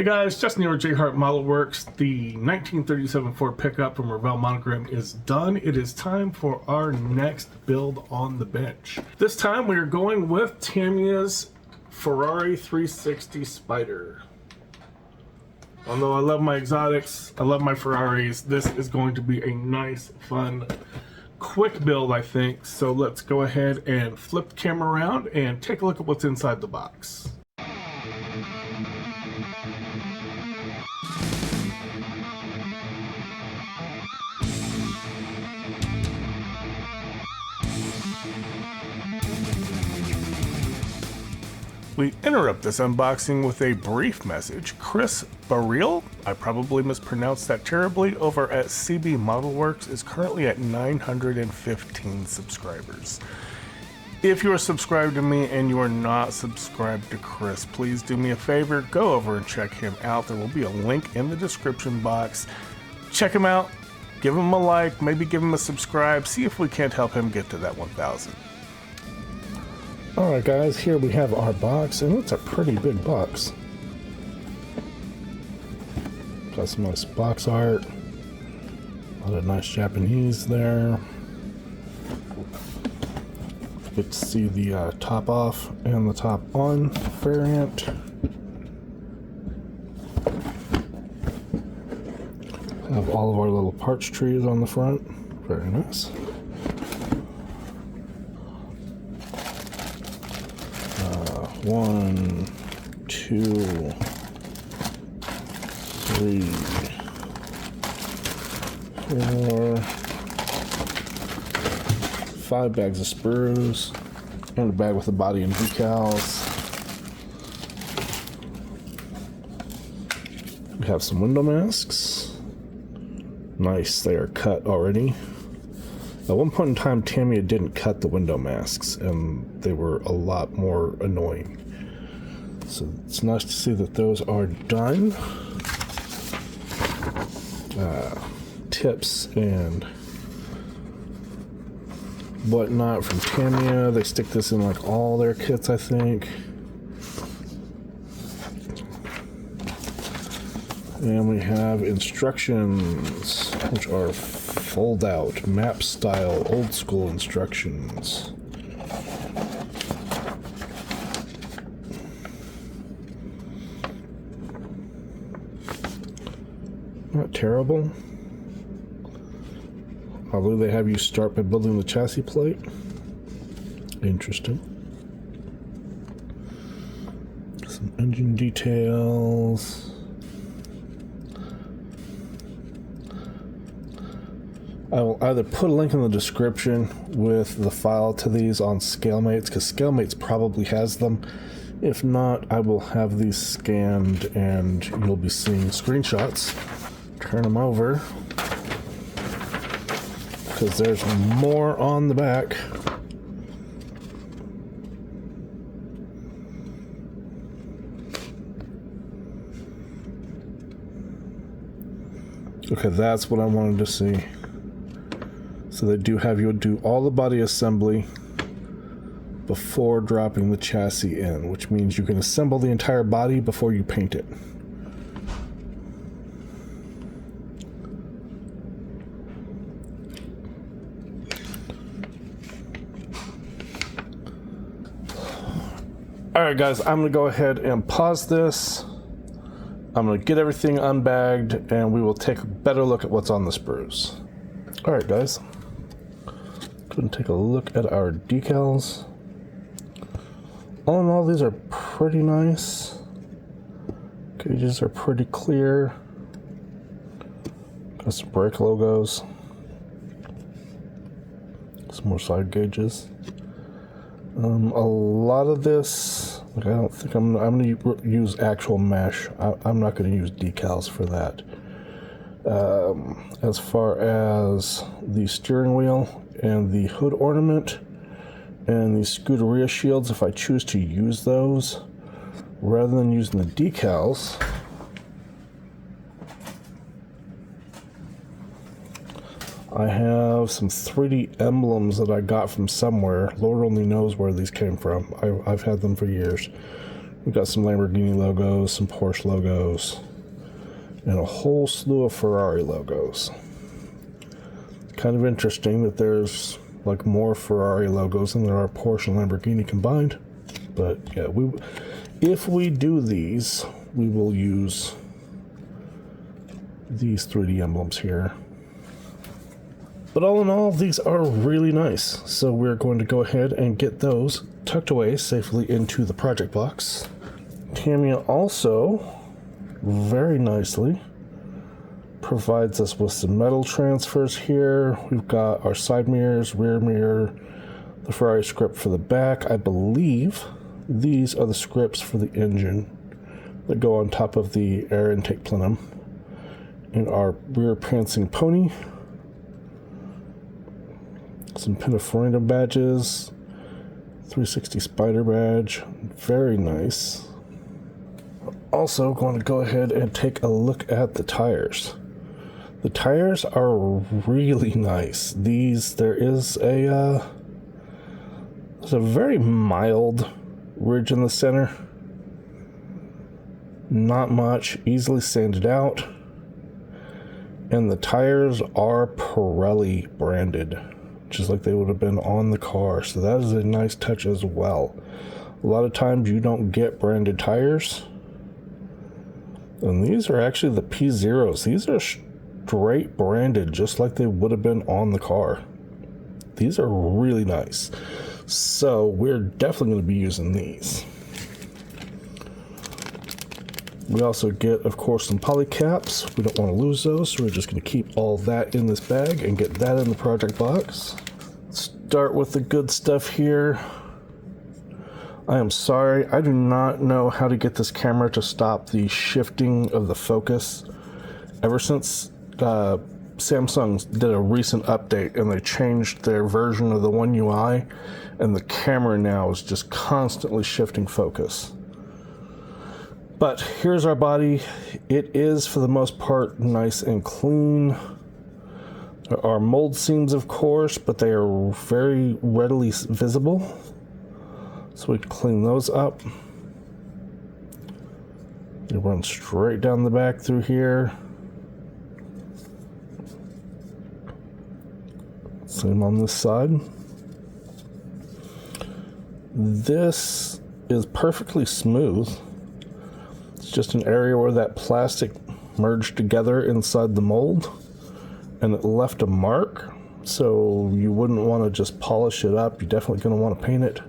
Hey guys, Justin here with JHart Modelworks. The 1937 Ford pickup from Revell Monogram is done. It is time for our next build on the bench. This time we are going with Tamiya's Ferrari 360 Spider. Although I love my exotics, I love my Ferraris, this is going to be a nice, fun, quick build, I think. So let's go ahead and flip the camera around and take a look at what's inside the box. We interrupt this unboxing with a brief message. Chris Baril, I probably mispronounced that terribly, over at CB Modelworks is currently at 915 subscribers. If you are subscribed to me and you are not subscribed to Chris, please do me a favor, go over and check him out. There will be a link in the description box. Check him out, give him a like, maybe give him a subscribe, see if we can't help him get to that 1,000. Alright guys, here we have our box, and it's a pretty big box. Got some nice box art, a lot of nice Japanese there. Get to see the top off and the top on variant. Have all of our little parts trees on the front, very nice. One, two, three, four, 5 bags of sprues, and a bag with the body and decals. We have some window masks. Nice, they are cut already. At one point in time, Tamiya didn't cut the window masks, and they were a lot more annoying. So it's nice to see that those are done. Tips and whatnot from Tamiya. They stick this in like all their kits, I think. And we have instructions, which are fold out, map style, old school instructions. Not terrible. Although they have you start by building the chassis plate. Interesting. Some engine details. I will either put a link in the description with the file to these on ScaleMates, because ScaleMates probably has them. If not, I will have these scanned and you'll be seeing screenshots. Turn them over, because there's more on the back. Okay, that's what I wanted to see. So they do have you do all the body assembly before dropping the chassis in, which means you can assemble the entire body before you paint it. Alright guys, I'm going to go ahead and pause this. I'm going to get everything unbagged and we will take a better look at what's on the sprues. Alright guys. Go and take a look at our decals. All in all, these are pretty nice. Gauges are pretty clear. Got some brake logos. Some more side gauges. A lot of this, like, I don't think I'm going to use actual mesh. I'm not going to use decals for that. As far as the steering wheel and the hood ornament and the Scuderia shields, if I choose to use those rather than using the decals, I have some 3D emblems that I got from somewhere. Lord only knows where these came from. I've had them for years. We've got some Lamborghini logos, some Porsche logos, and a whole slew of Ferrari logos. Kind of interesting that there's like more Ferrari logos than there are Porsche and Lamborghini combined. But yeah, if we do these, we will use these 3D emblems here. But all in all, these are really nice. So we're going to go ahead and get those tucked away safely into the project box. Tamiya also very nicely provides us with some metal transfers here. We've got our side mirrors, rear mirror, the Ferrari script for the back. I believe these are the scripts for the engine that go on top of the air intake plenum. And our rear prancing pony. Some Pininfarina badges. 360 Spider badge. Very nice. Also going to go ahead and take a look at the tires. The tires are really nice. There's a very mild ridge in the center. Not much, easily sanded out. And the tires are Pirelli branded, just like they would have been on the car. So that is a nice touch as well. A lot of times you don't get branded tires. And these are actually the P0s. These are straight branded, just like they would have been on the car. These are really nice. So we're definitely going to be using these. We also get, of course, some poly caps. We don't want to lose those, so we're just going to keep all that in this bag and get that in the project box. Start with the good stuff here. I am sorry, I do not know how to get this camera to stop the shifting of the focus. Ever since Samsung did a recent update and they changed their version of the One UI, and the camera now is just constantly shifting focus. But here's our body. It is, for the most part, nice and clean. There are mold seams, of course, but they are very readily visible. So we can clean those up. They run straight down the back through here. Same on this side. This is perfectly smooth. It's just an area where that plastic merged together inside the mold and it left a mark. So you wouldn't want to just polish it up. You're definitely going to want to paint it.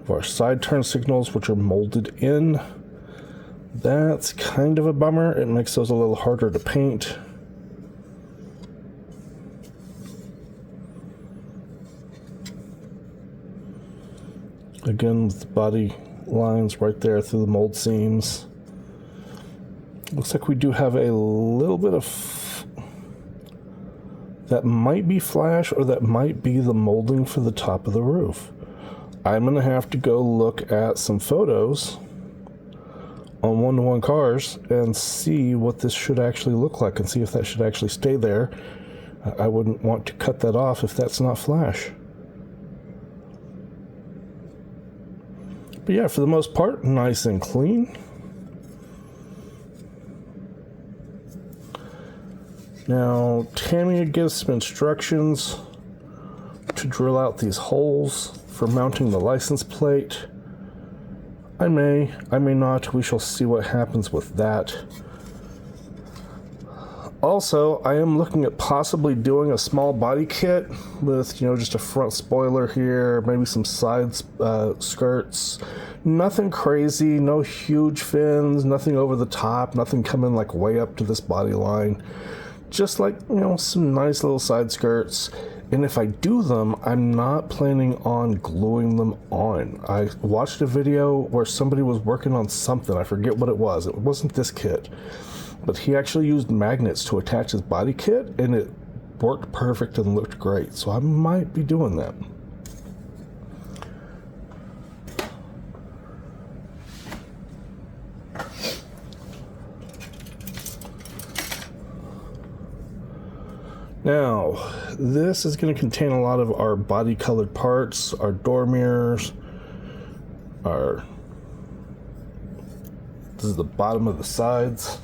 Our side turn signals, which are molded in. That's kind of a bummer. It makes those a little harder to paint. Again, with the body lines right there through the mold seams. Looks like we do have a little bit of that might be flash, or that might be the molding for the top of the roof. I'm going to have to go look at some photos on one-to-one cars and see what this should actually look like and see if that should actually stay there. I wouldn't want to cut that off if that's not flash. But yeah, for the most part, nice and clean. Now, Tamiya gives some instructions to drill out these holes for mounting the license plate. I may not. We shall see what happens with that. Also, I am looking at possibly doing a small body kit with, just a front spoiler here, maybe some side skirts. Nothing crazy, no huge fins, nothing over the top, nothing coming like way up to this body line. Just like, some nice little side skirts. And if I do them, I'm not planning on gluing them on. I watched a video where somebody was working on something. I forget what it was. It wasn't this kit. But he actually used magnets to attach his body kit, and it worked perfect and looked great. So I might be doing that. Now, this is going to contain a lot of our body colored parts, our door mirrors, this is the bottom of the sides,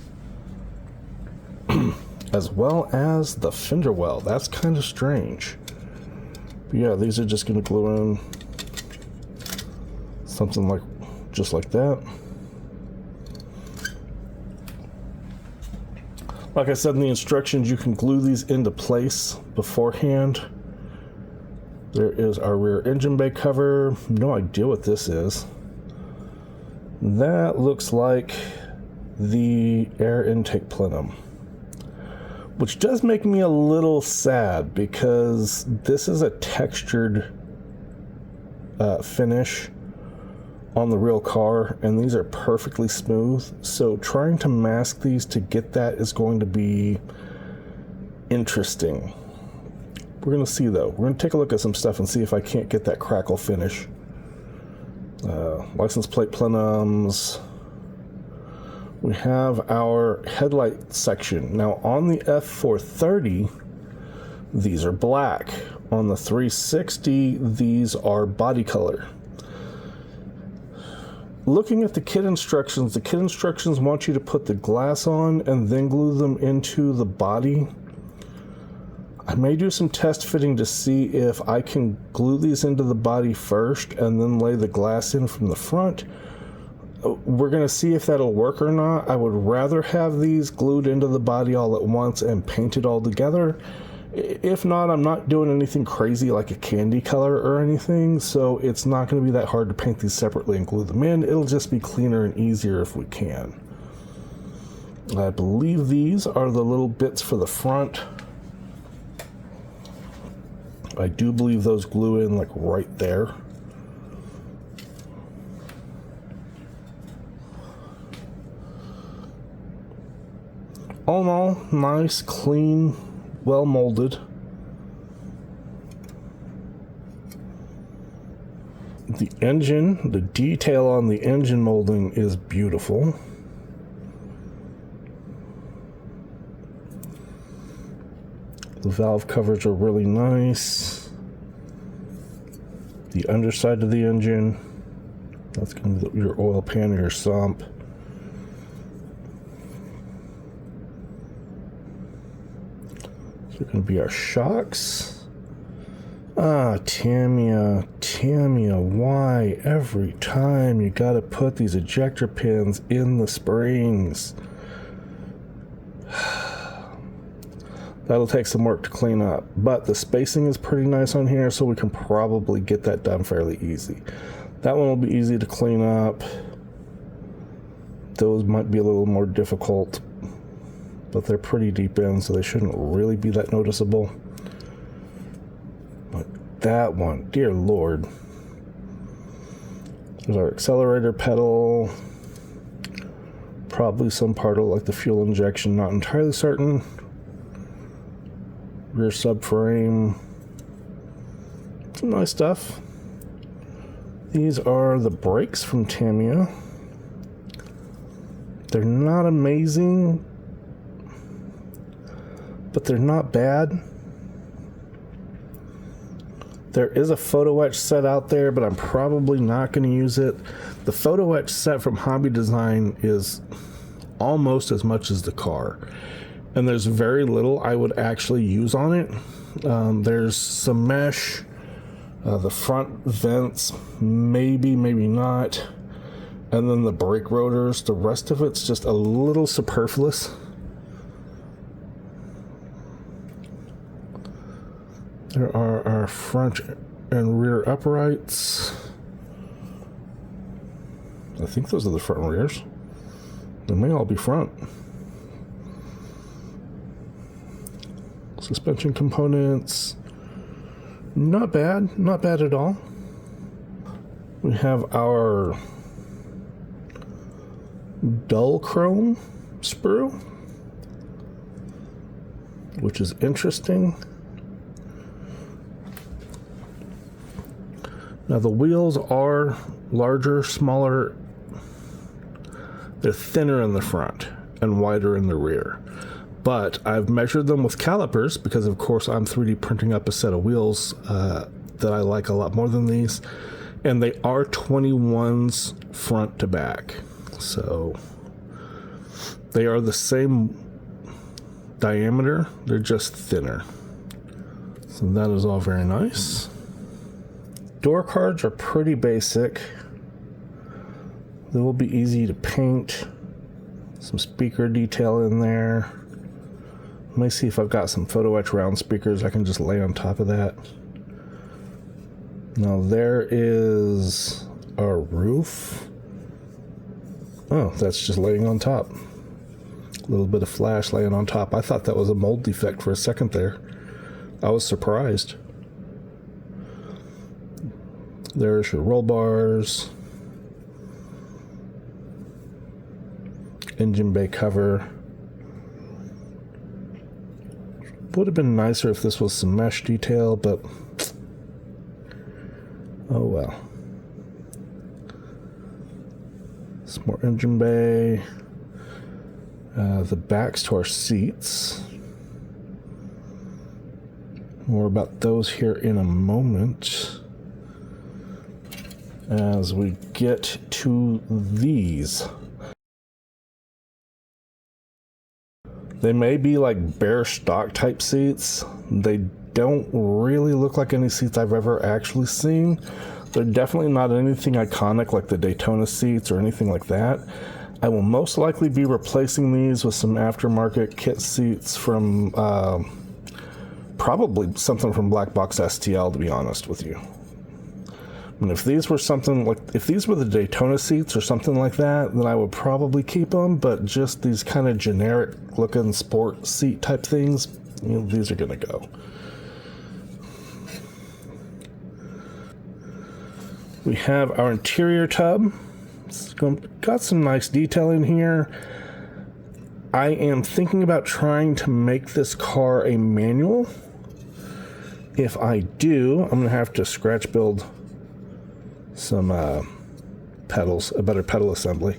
as well as the fender well. That's kind of strange. But yeah, these are just going to glue in something like, just like that. Like I said in the instructions, you can glue these into place beforehand. There is our rear engine bay cover. No idea what this is. That looks like the air intake plenum, which does make me a little sad because this is a textured finish on the real car, and these are perfectly smooth, so trying to mask these to get that is going to be interesting. We're going to see though. We're going to take a look at some stuff and see if I can't get that crackle finish. License plate plenums. We have our headlight section. Now on the F430, these are black. On the 360, these are body color. Looking at the kit instructions want you to put the glass on and then glue them into the body. I may do some test fitting to see if I can glue these into the body first and then lay the glass in from the front. We're going to see if that'll work or not. I would rather have these glued into the body all at once and painted all together. If not, I'm not doing anything crazy like a candy color or anything, so it's not going to be that hard to paint these separately and glue them in. It'll just be cleaner and easier if we can. I believe these are the little bits for the front. I do believe those glue in like right there. All in all, nice, clean, well molded. The engine, the detail on the engine molding is beautiful. The valve covers are really nice. The underside of the engine, that's going to be your oil pan or your sump. They're going to be our shocks. Tamiya, why every time you got to put these ejector pins in the springs? That'll take some work to clean up, but the spacing is pretty nice on here, so we can probably get that done fairly easy. That one will be easy to clean up. Those might be a little more difficult, but they're pretty deep in, so they shouldn't really be that noticeable. But that one, dear Lord. There's our accelerator pedal. Probably some part of like the fuel injection, not entirely certain. Rear subframe. Some nice stuff. These are the brakes from Tamiya. They're not amazing, but they're not bad. There is a photo etch set out there, but I'm probably not going to use it. The photo etch set from Hobby Design is almost as much as the car, and there's very little I would actually use on it. There's some mesh, the front vents, maybe not, and then the brake rotors. The rest of it's just a little superfluous. There are our front and rear uprights. I think those are the front and rears. They may all be front. Suspension components. Not bad at all. We have our dull chrome sprue, which is interesting. Now the wheels are larger, smaller. They're thinner in the front and wider in the rear. but I've measured them with calipers because of course I'm 3D printing up a set of wheels that I like a lot more than these, and they are 21s front to back, so they are the same diameter, they're just thinner. So that is all very nice. Door cards are pretty basic. They will be easy to paint. Some speaker detail in there. Let me see if I've got some photo etch round speakers I can just lay on top of that. Now there is our roof. Oh, that's just laying on top. A little bit of flash laying on top. I thought that was a mold defect for a second there. I was surprised. There's your roll bars. Engine bay cover. Would have been nicer if this was some mesh detail, but oh well. Some more engine bay. The backs to our seats. More about those here in a moment. As we get to these. They may be like bare stock type seats. They don't really look like any seats I've ever actually seen. They're definitely not anything iconic like the Daytona seats or anything like that. I will most likely be replacing these with some aftermarket kit seats from probably something from Black Box STL, to be honest with you. And if these were something like, if these were the Daytona seats or something like that, then I would probably keep them, but just these kind of generic looking sport seat type things, you know, these are gonna go. We have our interior tub. It's got some nice detail in here. I am thinking about trying to make this car a manual. If I do, I'm gonna have to scratch build some pedals, a better pedal assembly.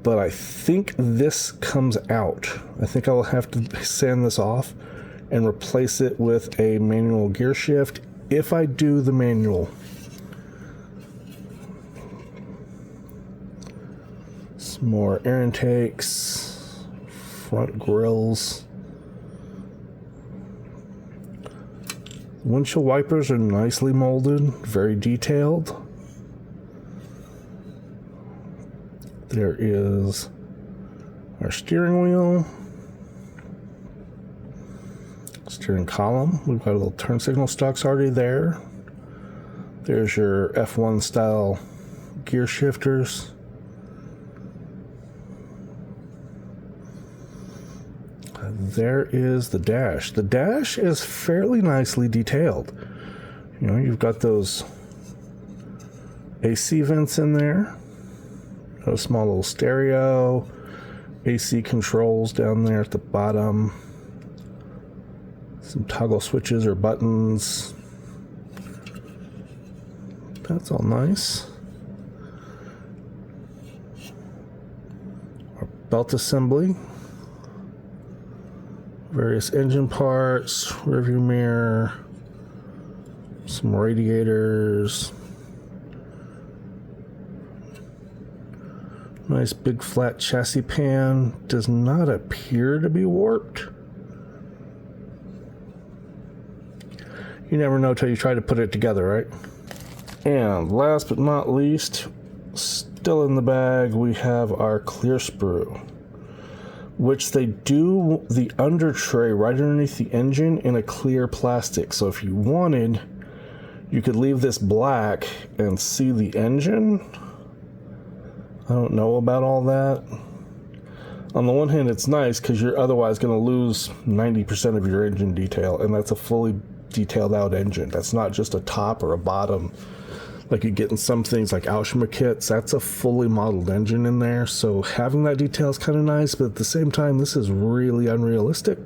But I think this comes out. I think I will have to sand this off and replace it with a manual gear shift if I do the manual. Some more air intakes, front grills. Windshield wipers are nicely molded, very detailed. There is our steering wheel, steering column. We've got a little turn signal stalks already there. There's your F1 style gear shifters. There is the dash. The dash is fairly nicely detailed. You know, you've got those AC vents in there, a small little stereo, AC controls down there at the bottom, some toggle switches or buttons. That's all nice. Our belt assembly. Various engine parts, rearview mirror, some radiators, nice big flat chassis pan, does not appear to be warped. You never know till you try to put it together, right? And last but not least, still in the bag, we have our clear sprue, which they do the under tray right underneath the engine in a clear plastic. So if you wanted, you could leave this black and see the engine. I don't know about all that. On the one hand, it's nice because you're otherwise going to lose 90% of your engine detail, and that's a fully detailed out engine. That's not just a top or a bottom like you get in some things like Alshima kits. That's a fully modeled engine in there, so having that detail is kind of nice, but at the same time, this is really unrealistic.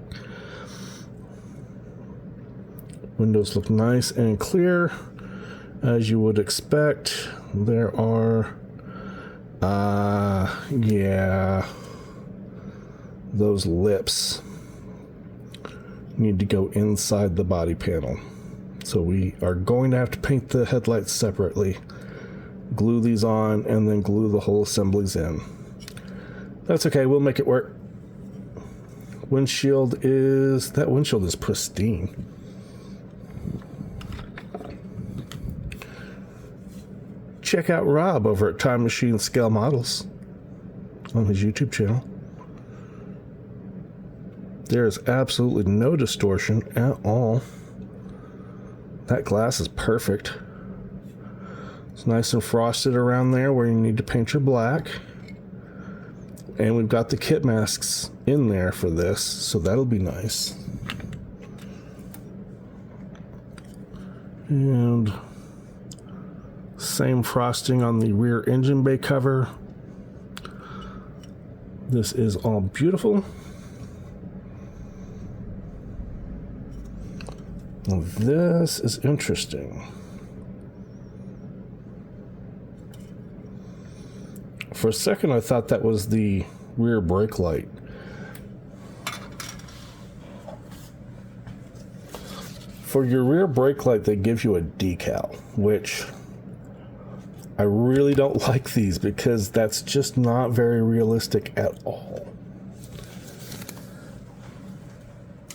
Windows look nice and clear, as you would expect. There are, yeah, those lips need to go inside the body panel. So we are going to have to paint the headlights separately, glue these on, and then glue the whole assemblies in. That's okay, we'll make it work. That windshield is pristine. Check out Rob over at Time Machine Scale Models on his YouTube channel. There is absolutely no distortion at all. That glass is perfect. It's nice and frosted around there where you need to paint your black. And we've got the kit masks in there for this, so that'll be nice. And same frosting on the rear engine bay cover. This is all beautiful. Well, this is interesting. For a second, I thought that was the rear brake light. For your rear brake light, they give you a decal, which I really don't like these because that's just not very realistic at all.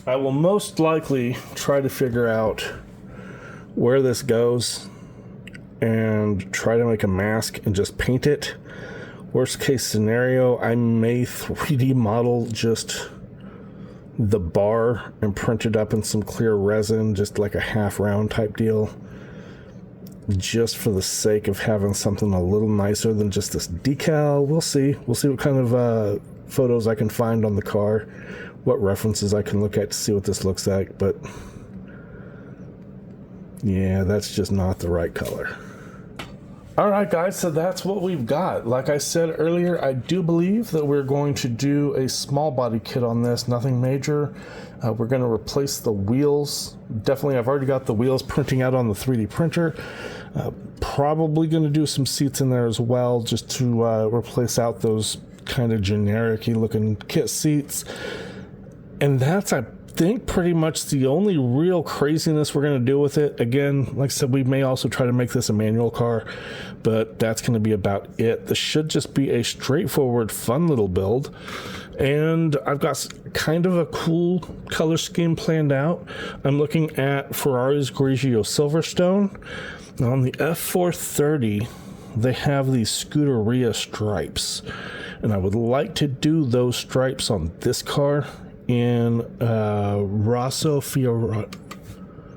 I will most likely try to figure out where this goes and try to make a mask and just paint it. Worst case scenario, I may 3D model just the bar and print it up in some clear resin, just like a half round type deal, just for the sake of having something a little nicer than just this decal. We'll see what kind of photos I can find on the car, what references I can look at to see what this looks like. But yeah, that's just not the right color. All right, guys, so that's what we've got. Like I said earlier, I do believe that we're going to do a small body kit on this, nothing major. We're going to replace the wheels. Definitely, I've already got the wheels printing out on the 3D printer. Probably going to do some seats in there as well, just to replace out those kind of generic-y looking kit seats. And that's, I think, pretty much the only real craziness we're going to do with it. Again, like I said, we may also try to make this a manual car, but that's going to be about it. This should just be a straightforward, fun little build. And I've got kind of a cool color scheme planned out. I'm looking at Ferrari's Grigio Silverstone. Now on the F430, they have these Scuderia stripes. And I would like to do those stripes on this car in Rosso Fiorano.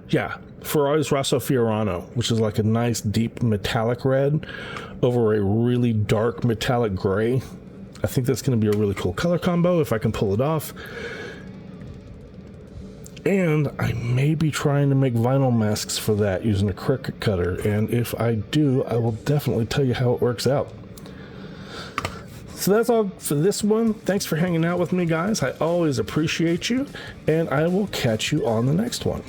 Yeah, Ferrari's Rosso Fiorano, which is like a nice deep metallic red over a really dark metallic gray. I think that's going to be a really cool color combo if I can pull it off. And I may be trying to make vinyl masks for that using a Cricut cutter. And if I do, I will definitely tell you how it works out. So that's all for this one. Thanks for hanging out with me, guys. I always appreciate you, and I will catch you on the next one.